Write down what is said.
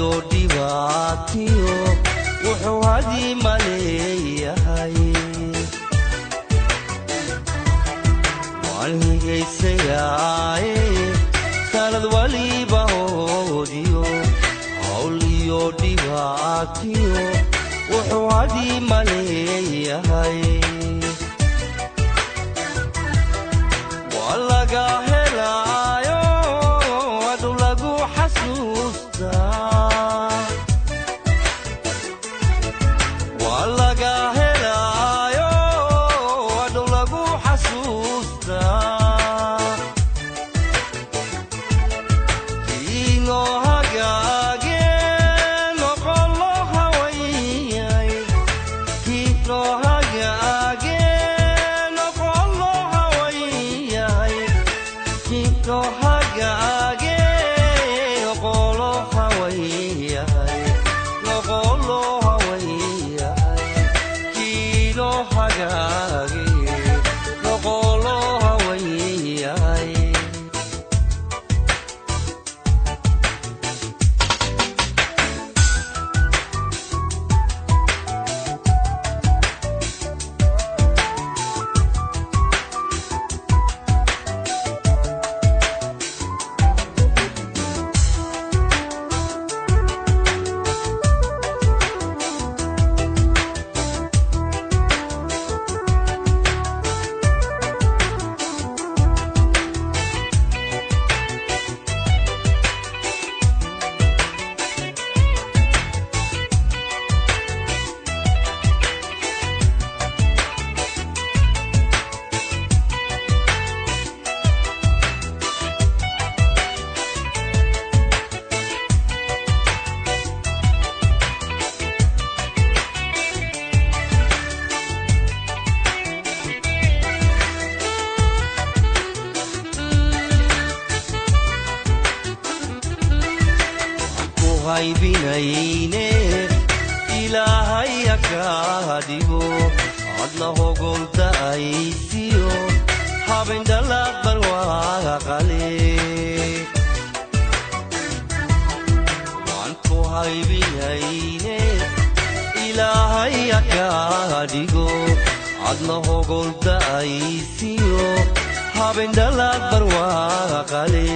dhibaatiyo wuxuu hadii maleeyahay waan higaysayaaye sanad waliba hoodiyo hawliyo dhibaatiyo wuxuu hadii maleeyahay walaga helaayo adu lagu xasuustaa walaga helaayo adu lagu xasuustaa ino hagaage noqolo hawayay kino hagaage noqolo hawayay kino hagaage noqolo hawayay noqolo hawayay kino hagaage noqolo hawayay haybinayne ilaahay akaadigo adna hogolda aysiyo habendala barwaaqale wanku haybinayne ilaahay akaadigo adna hogolda aysiyo habendala barwaaqale